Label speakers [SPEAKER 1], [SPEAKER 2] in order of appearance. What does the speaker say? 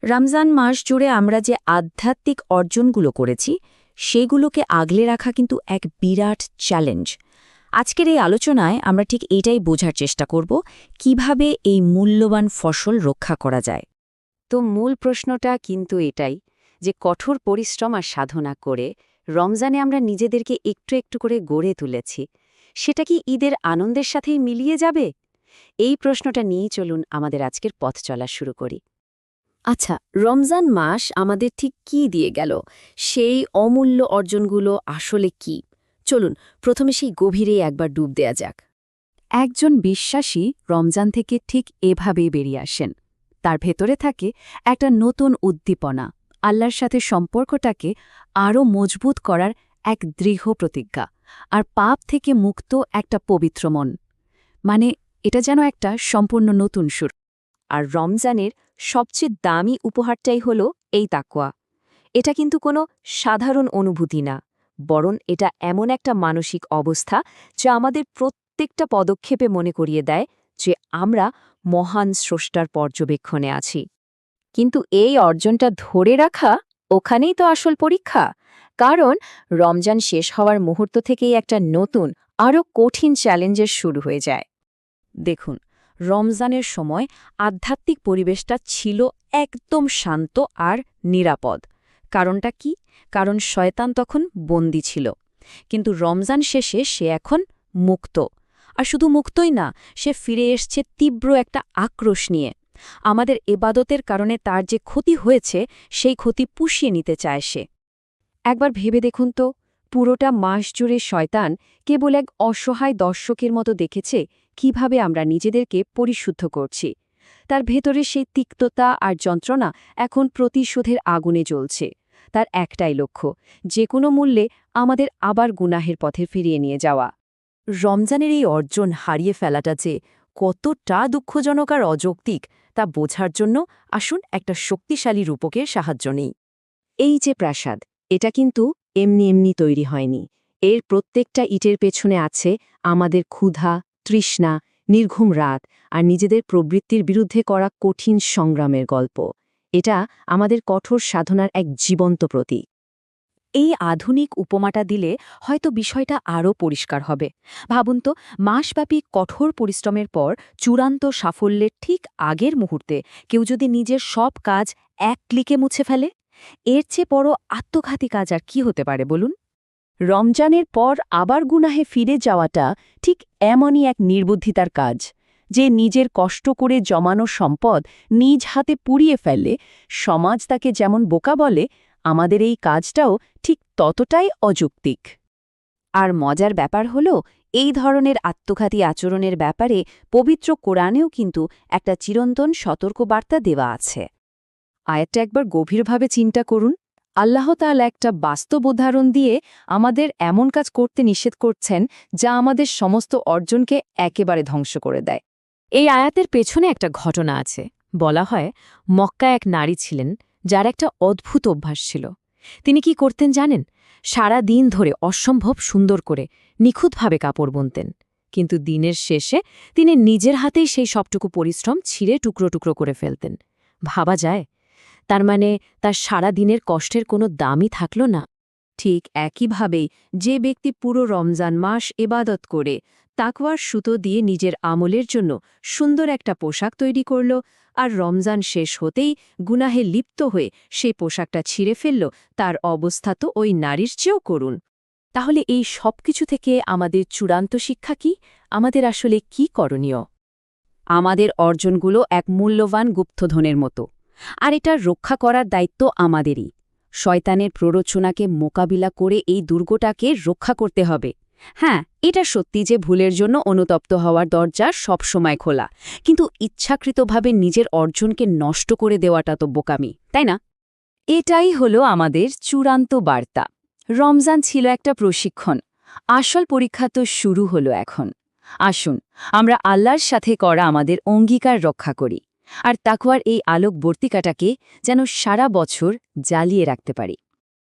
[SPEAKER 1] রমজান মাস জুড়ে আমরা যে আধ্যাত্মিক অর্জনগুলো করেছি সেগুলোকে আগলে রাখা কিন্তু এক বিরাট চ্যালেঞ্জ। আজকের এই আলোচনায় আমরা ঠিক এটাই বোঝার চেষ্টা করব কিভাবে এই মূল্যবান ফসল রক্ষা করা যায়।
[SPEAKER 2] তো মূল প্রশ্নটা কিন্তু এটাই যে কঠোর পরিশ্রম আর সাধনা করে রমজানে আমরা নিজেদেরকে একটু একটু করে গড়ে তুলেছি, সেটা কি ঈদের আনন্দের সাথেই মিলিয়ে যাবে? এই প্রশ্নটা নিয়েই চলুন আমাদের আজকের পথ চলা শুরু করি। আচ্ছা, রমজান মাস আমাদের ঠিক কি দিয়ে গেল? সেই অমূল্য অর্জনগুলো আসলে কি? চলুন প্রথমে সেই গভীরে একবার ডুব দেয়া যাক। একজন বিশ্বাসী রমজান থেকে ঠিক এভাবেই বেরিয়ে আসেন। তার ভেতরে থাকে একটা নতুন উদ্দীপনা, আল্লাহর সাথে সম্পর্কটাকে আরও মজবুত করার এক দৃঢ় প্রতিজ্ঞা, আর পাপ থেকে মুক্ত একটা পবিত্র মন। মানে এটা যেন একটা সম্পূর্ণ নতুন সুর। আর রমজানের সবচেয়ে দামি উপহারটাই হল এই তাকওয়া। এটা কিন্তু কোনো সাধারণ অনুভূতি না, বরং এটা এমন একটা মানসিক অবস্থা যা আমাদের প্রত্যেকটা পদক্ষেপে মনে করিয়ে দেয় যে আমরা মহান স্রষ্টার পর্যবেক্ষণে আছি। কিন্তু এই অর্জনটা ধরে রাখা, ওখানেই তো আসল পরীক্ষা। কারণ রমজান শেষ হওয়ার মুহূর্ত থেকেই একটা নতুন, আরও কঠিন চ্যালেঞ্জের শুরু হয়ে যায়। দেখুন, রমজানের সময় আধ্যাত্মিক পরিবেশটা ছিল একদম শান্ত আর নিরাপদ। কারণটা কি? কারণ শয়তান তখন বন্দী ছিল। কিন্তু রমজান শেষে সে এখন মুক্ত। আর শুধু মুক্তই না, সে ফিরে এসছে তীব্র একটা আক্রোশ নিয়ে। আমাদের এবাদতের কারণে তার যে ক্ষতি হয়েছে সেই ক্ষতি পুষিয়ে নিতে চায় সে। একবার ভেবে দেখুন তো, পুরোটা মাস জুড়ে শয়তান কেবল এক অসহায় দর্শকের মতো দেখেছে কিভাবে আমরা নিজেদেরকে পরিশুদ্ধ করছি। তার ভেতরে সেই তিক্ততা আর যন্ত্রণা এখন প্রতিশোধের আগুনে জ্বলছে। তার একটাই লক্ষ্য, যে কোনো মূল্যে আমাদের আবার গুনাহের পথে ফিরিয়ে নিয়ে যাওয়া। রমজানের এই অর্জন হারিয়ে ফেলাটা যে কতটা দুঃখজনক আর অযৌক্তিক তা বোঝার জন্য আসুন একটা শক্তিশালী রূপকের সাহায্য নেই। এই যে প্রাসাদ, এটা কিন্তু এমনি এমনি তৈরি হয়নি। এর প্রত্যেকটা ইটের পেছনে আছে আমাদের ক্ষুধা, তৃষ্ণা, নির্ঘুম রাত আর নিজেদের প্রবৃত্তির বিরুদ্ধে করা কঠিন সংগ্রামের গল্প। এটা আমাদের কঠোর সাধনার এক জীবন্ত প্রতীক। এই আধুনিক উপমাটা দিলে হয়তো বিষয়টা আরও পরিষ্কার হবে। ভাবুন তো, মাসব্যাপী কঠোর পরিশ্রমের পর চূড়ান্ত সাফল্যের ঠিক আগের মুহূর্তে কেউ যদি নিজের সব কাজ এক ক্লিকে মুছে ফেলে, এর চেয়ে বড় আত্মঘাতী কাজ আর কি হতে পারে বলুন? রমজানের পর আবার গুনাহে ফিরে যাওয়াটা ঠিক এমনই এক নির্বুদ্ধিতার কাজ। যে নিজের কষ্ট করে জমানো সম্পদ নিজ হাতে পুড়িয়ে ফেললে সমাজ তাকে যেমন বোকা বলে, আমাদের এই কাজটাও ঠিক ততটাই অযৌক্তিক। আর মজার ব্যাপার হল, এই ধরনের আত্মঘাতী আচরণের ব্যাপারে পবিত্র কোরআনেও কিন্তু একটা চিরন্তন সতর্কবার্তা দেওয়া আছে। আয়াতটা একবার গভীরভাবে চিন্তা করুন। আল্লাহ তাআলা একটা বাস্তব উদাহরণ দিয়ে আমাদের এমন কাজ করতে নিষেধ করছেন যা আমাদের সমস্ত অর্জনকে একেবারে ধ্বংস করে দেয়। এই আয়াতের পেছনে একটা ঘটনা আছে। বলা হয়, মক্কায় এক নারী ছিলেন যার একটা অদ্ভুত অভ্যাস ছিল। তিনি কি করতেন জানেন? সারা দিন ধরে অসম্ভব সুন্দর করে নিখুঁতভাবে কাপড় বুনতেন। কিন্তু দিনের শেষে তিনি নিজের হাতেই সেই সবটুকু পরিশ্রম ছিঁড়ে টুকরো টুকরো করে ফেলতেন। ভাবা যায়? তার মানে তার সারা দিনের কষ্টের কোনো দামই থাকল না। ঠিক একইভাবেই যে ব্যক্তি পুরো রমজান মাস ইবাদত করে তাকওয়ার সুতো দিয়ে নিজের আমলের জন্য সুন্দর একটা পোশাক তৈরি করল, আর রমজান শেষ হতেই গুনাহে লিপ্ত হয়ে সেই পোশাকটা ছিঁড়ে ফেলল, তার অবস্থা তো ওই নারীর চেয়েও করুণ। তাহলে এই সব কিছু থেকে আমাদের চূড়ান্ত শিক্ষা কি? আমাদের আসলে কি করণীয়? আমাদের অর্জনগুলো এক মূল্যবান গুপ্তধনের মতো, আর এটা রক্ষা করার দায়িত্ব আমাদেরই। শয়তানের প্ররোচনাকে মোকাবিলা করে এই দুর্গটাকে রক্ষা করতে হবে। হ্যাঁ, এটা সত্যি যে ভুলের জন্য অনুতপ্ত হওয়ার দরজা সবসময় খোলা, কিন্তু ইচ্ছাকৃতভাবে নিজের অর্জনকে নষ্ট করে দেওয়াটা তো বোকামি, তাই না? এটাই হলো আমাদের চূড়ান্ত বার্তা। রমজান ছিল একটা প্রশিক্ষণ, আসল পরীক্ষা তো শুরু হলো এখন। আসুন আমরা আল্লাহর সাথে করা আমাদের অঙ্গীকার রক্ষা করি, আর তাকওয়ার এই আলোক বর্তিকাটাকে যেন সারা বছর জ্বালিয়ে রাখতে পারি।